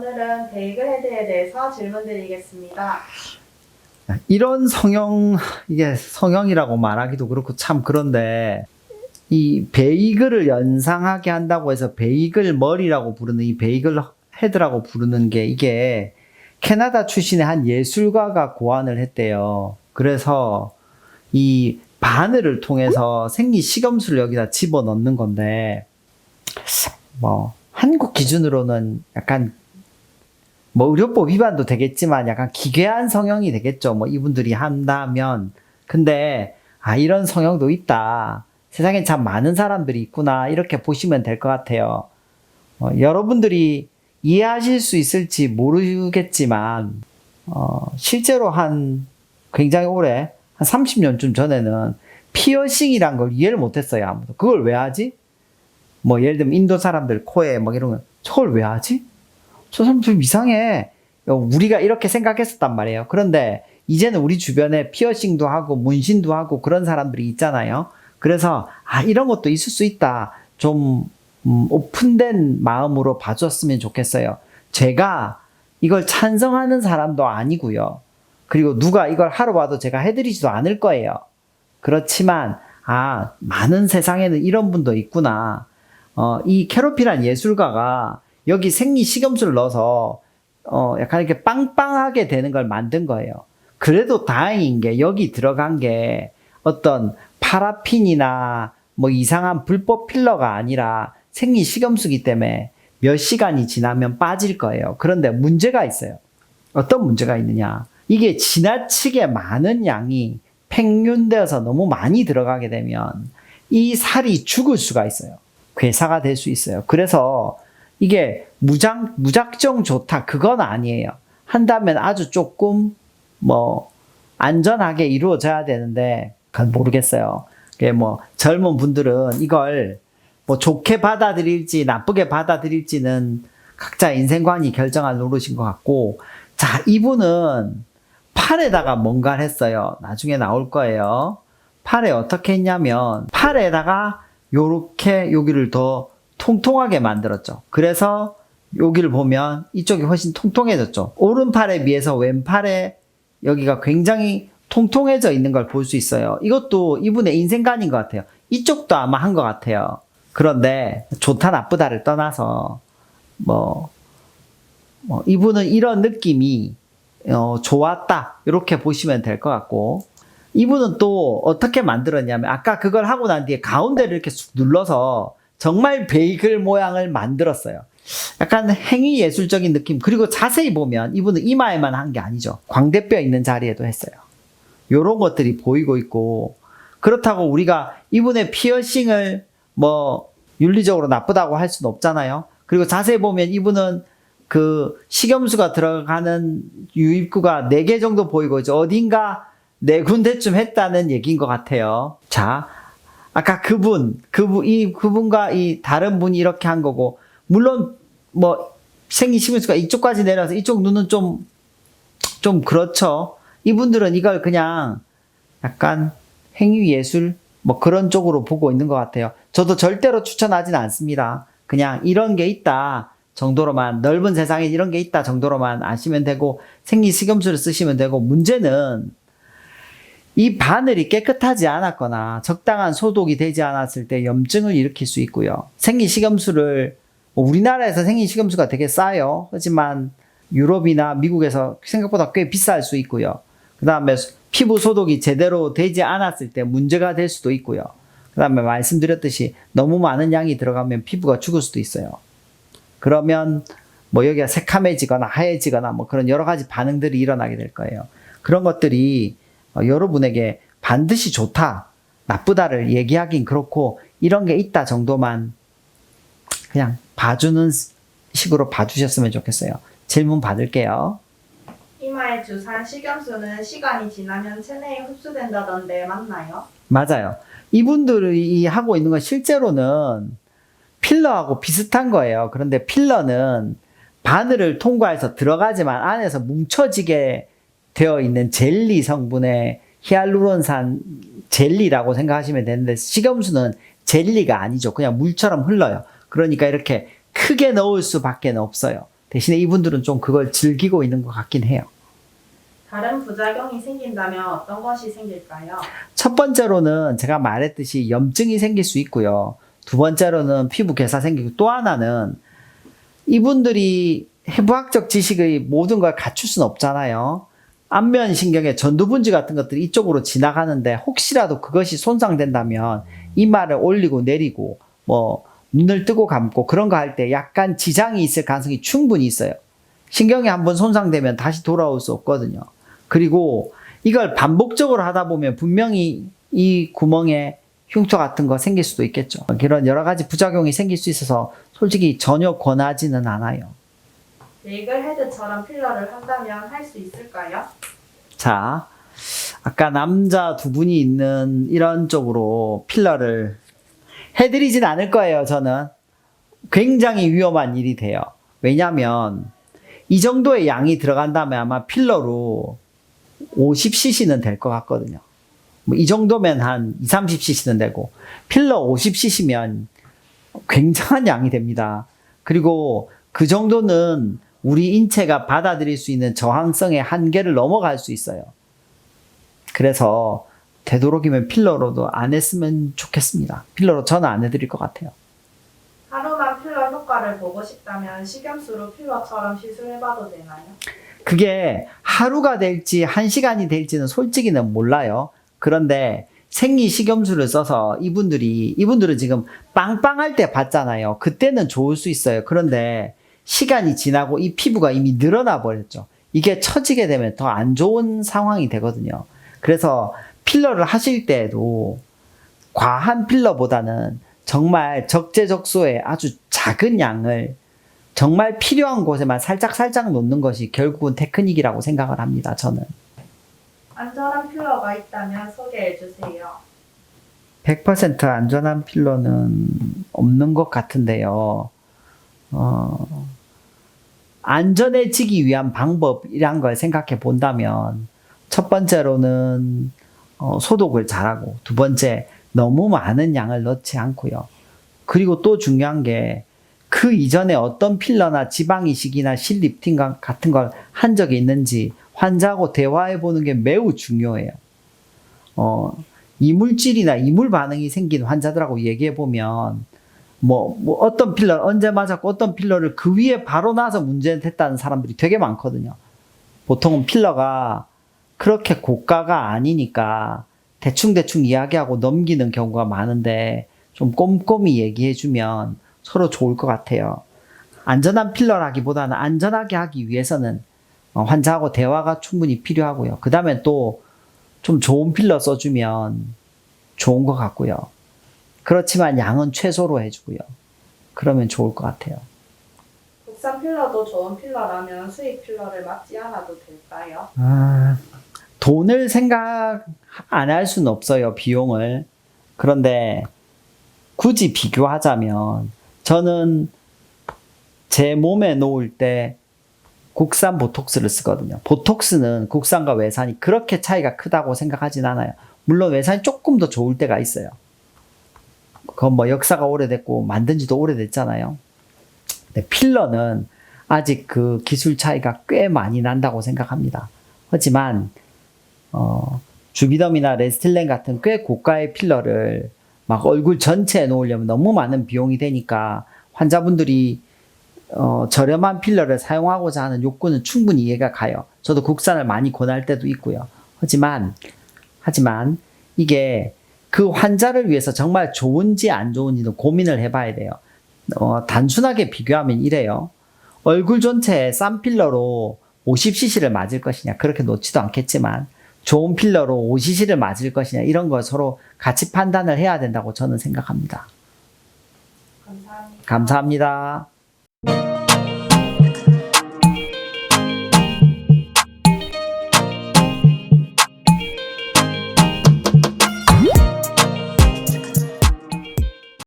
오늘은 베이글 헤드에 대해서 질문드리겠습니다. 이런 성형, 이게 성형이라고 말하기도 그렇고 참 그런데, 이 베이글을 연상하게 한다고 해서 베이글 머리라고 부르는 이 베이글 헤드라고 부르는 게 이게 캐나다 출신의 한 예술가가 고안을 했대요. 그래서 이 바늘을 통해서 생리 식염수를 여기다 집어 넣는 건데, 한국 기준으로는 약간 의료법 위반도 되겠지만 약간 기괴한 성형이 되겠죠. 이분들이 한다면. 근데, 이런 성형도 있다. 세상에 참 많은 사람들이 있구나. 이렇게 보시면 될 것 같아요. 여러분들이 이해하실 수 있을지 모르겠지만, 실제로 굉장히 오래, 한 30년쯤 전에는 피어싱이란 걸 이해를 못했어요. 아무도. 그걸 왜 하지? 예를 들면 인도 사람들 코에 이런 거, 저걸 왜 하지? 저 사람 좀 이상해. 우리가 이렇게 생각했었단 말이에요. 그런데 이제는 우리 주변에 피어싱도 하고 문신도 하고 그런 사람들이 있잖아요. 그래서 이런 것도 있을 수 있다. 좀 오픈된 마음으로 봐줬으면 좋겠어요. 제가 이걸 찬성하는 사람도 아니고요. 그리고 누가 이걸 하러 와도 제가 해드리지도 않을 거예요. 그렇지만 많은 세상에는 이런 분도 있구나. 이 캐로피란 예술가가 여기 생리 식염수를 넣어서 약간 이렇게 빵빵하게 되는 걸 만든 거예요. 그래도 다행인 게 여기 들어간 게 어떤 파라핀이나 이상한 불법 필러가 아니라 생리 식염수기 때문에 몇 시간이 지나면 빠질 거예요. 그런데 문제가 있어요. 어떤 문제가 있느냐? 이게 지나치게 많은 양이 팽윤되어서 너무 많이 들어가게 되면 이 살이 죽을 수가 있어요. 괴사가 될 수 있어요. 그래서 이게 무작정 좋다. 그건 아니에요. 한다면 아주 조금 안전하게 이루어져야 되는데 그건 모르겠어요. 젊은 분들은 이걸 좋게 받아들일지 나쁘게 받아들일지는 각자 인생관이 결정할 노릇인 것 같고, 자, 이분은 팔에다가 뭔가를 했어요. 나중에 나올 거예요. 팔에 어떻게 했냐면 팔에다가 요렇게 여기를 더 통통하게 만들었죠. 그래서 여기를 보면 이쪽이 훨씬 통통해졌죠. 오른팔에 비해서 왼팔에 여기가 굉장히 통통해져 있는 걸 볼 수 있어요. 이것도 이분의 인생관인 것 같아요. 이쪽도 아마 한 것 같아요. 그런데 좋다 나쁘다를 떠나서 이분은 이런 느낌이 좋았다 이렇게 보시면 될 것 같고, 이분은 또 어떻게 만들었냐면 아까 그걸 하고 난 뒤에 가운데를 이렇게 쑥 눌러서 정말 베이글 모양을 만들었어요. 약간 행위 예술적인 느낌. 그리고 자세히 보면 이분은 이마에만 한 게 아니죠. 광대뼈 있는 자리에도 했어요. 요런 것들이 보이고 있고, 그렇다고 우리가 이분의 피어싱을 윤리적으로 나쁘다고 할 수는 없잖아요. 그리고 자세히 보면 이분은 그 식염수가 들어가는 유입구가 4개 정도 보이고 이제 어딘가 4군데쯤 했다는 얘기인 것 같아요. 자, 아까 그분과 이 다른 분이 이렇게 한 거고, 물론 생리 식염수가 이쪽까지 내려서 이쪽 눈은 좀 그렇죠. 이분들은 이걸 그냥 약간 행위 예술 그런 쪽으로 보고 있는 것 같아요. 저도 절대로 추천하진 않습니다. 그냥 이런 게 있다 정도로만, 넓은 세상에 이런 게 있다 정도로만 아시면 되고 생리 식염수를 쓰시면 되고, 문제는 이 바늘이 깨끗하지 않았거나 적당한 소독이 되지 않았을 때 염증을 일으킬 수 있고요. 생리 식염수를 우리나라에서 생리 식염수가 되게 싸요. 하지만 유럽이나 미국에서 생각보다 꽤 비쌀 수 있고요. 그 다음에 피부 소독이 제대로 되지 않았을 때 문제가 될 수도 있고요. 그 다음에 말씀드렸듯이 너무 많은 양이 들어가면 피부가 죽을 수도 있어요. 그러면 여기가 새카매지거나 하얘지거나 그런 여러 가지 반응들이 일어나게 될 거예요. 그런 것들이 여러분에게 반드시 좋다, 나쁘다를 얘기하긴 그렇고 이런 게 있다 정도만 그냥 봐주는 식으로 봐주셨으면 좋겠어요. 질문 받을게요. 이마에 주사한 식염수는 시간이 지나면 체내에 흡수된다던데 맞나요? 맞아요. 이분들이 하고 있는 건 실제로는 필러하고 비슷한 거예요. 그런데 필러는 바늘을 통과해서 들어가지만 안에서 뭉쳐지게 되어 있는 젤리 성분의 히알루론산 젤리라고 생각하시면 되는데, 식염수는 젤리가 아니죠. 그냥 물처럼 흘러요. 그러니까 이렇게 크게 넣을 수밖에 없어요. 대신에 이분들은 좀 그걸 즐기고 있는 것 같긴 해요. 다른 부작용이 생긴다면 어떤 것이 생길까요? 첫 번째로는 제가 말했듯이 염증이 생길 수 있고요. 두 번째로는 피부 괴사 생기고, 또 하나는 이분들이 해부학적 지식의 모든 걸 갖출 수는 없잖아요. 안면신경의 전두분지 같은 것들이 이쪽으로 지나가는데 혹시라도 그것이 손상된다면 이마를 올리고 내리고 뭐 눈을 뜨고 감고 그런 거 할 때 약간 지장이 있을 가능성이 충분히 있어요. 신경이 한번 손상되면 다시 돌아올 수 없거든요. 그리고 이걸 반복적으로 하다 보면 분명히 이 구멍에 흉터 같은 거 생길 수도 있겠죠. 그런 여러 가지 부작용이 생길 수 있어서 솔직히 전혀 권하지는 않아요. 레이글 헤드처럼 필러를 한다면 할 수 있을까요? 자, 아까 남자 두 분이 있는 이런 쪽으로 필러를 해드리진 않을 거예요, 저는. 굉장히 위험한 일이 돼요. 왜냐면 이 정도의 양이 들어간다면 아마 필러로 50cc는 될 것 같거든요. 뭐 이 정도면 한 20, 30cc는 되고, 필러 50cc면 굉장한 양이 됩니다. 그리고 그 정도는 우리 인체가 받아들일 수 있는 저항성의 한계를 넘어갈 수 있어요. 그래서 되도록이면 필러로도 안 했으면 좋겠습니다. 필러로 저는 안 해드릴 것 같아요. 하루만 필러 효과를 보고 싶다면 식염수로 필러처럼 시술해봐도 되나요? 그게 하루가 될지 1시간이 될지는 솔직히는 몰라요. 그런데 생리식염수를 써서 이분들은 지금 빵빵할 때 봤잖아요. 그때는 좋을 수 있어요. 그런데 시간이 지나고 이 피부가 이미 늘어나 버렸죠. 이게 처지게 되면 더 안 좋은 상황이 되거든요. 그래서 필러를 하실 때에도 과한 필러보다는 정말 적재적소의 아주 작은 양을 정말 필요한 곳에만 살짝 놓는 것이 결국은 테크닉이라고 생각을 합니다, 저는. 안전한 필러가 있다면 소개해주세요. 100% 안전한 필러는 없는 것 같은데요. 안전해지기 위한 방법이란 걸 생각해 본다면, 첫 번째로는 소독을 잘하고, 두 번째, 너무 많은 양을 넣지 않고요. 그리고 또 중요한 게, 그 이전에 어떤 필러나 지방이식이나 실리프팅 같은 걸 한 적이 있는지 환자하고 대화해 보는 게 매우 중요해요. 이물질이나 이물 반응이 생긴 환자들하고 얘기해 보면, 뭐 어떤 필러 언제 맞았고 어떤 필러를 그 위에 바로 놔서 문제가 됐다는 사람들이 되게 많거든요. 보통은 필러가 그렇게 고가가 아니니까 대충 이야기하고 넘기는 경우가 많은데 좀 꼼꼼히 얘기해 주면 서로 좋을 것 같아요. 안전한 필러라기보다는 안전하게 하기 위해서는 환자하고 대화가 충분히 필요하고요. 그 다음에 또 좀 좋은 필러 써주면 좋은 것 같고요. 그렇지만 양은 최소로 해주고요. 그러면 좋을 것 같아요. 국산 필러도 좋은 필러라면 수입 필러를 맞지 않아도 될까요? 돈을 생각 안 할 수는 없어요, 비용을. 그런데 굳이 비교하자면 저는 제 몸에 놓을 때 국산 보톡스를 쓰거든요. 보톡스는 국산과 외산이 그렇게 차이가 크다고 생각하진 않아요. 물론 외산이 조금 더 좋을 때가 있어요. 그건 뭐 역사가 오래됐고 만든 지도 오래됐잖아요. 근데 필러는 아직 그 기술 차이가 꽤 많이 난다고 생각합니다. 하지만 주비덤이나 레스틸렌 같은 꽤 고가의 필러를 막 얼굴 전체에 놓으려면 너무 많은 비용이 되니까 환자분들이 저렴한 필러를 사용하고자 하는 욕구는 충분히 이해가 가요. 저도 국산을 많이 권할 때도 있고요. 하지만 이게 그 환자를 위해서 정말 좋은지 안 좋은지는 고민을 해봐야 돼요. 단순하게 비교하면 이래요. 얼굴 전체에 싼 필러로 50cc를 맞을 것이냐, 그렇게 놓지도 않겠지만 좋은 필러로 5cc를 맞을 것이냐, 이런 걸 서로 같이 판단을 해야 된다고 저는 생각합니다. 감사합니다. 감사합니다.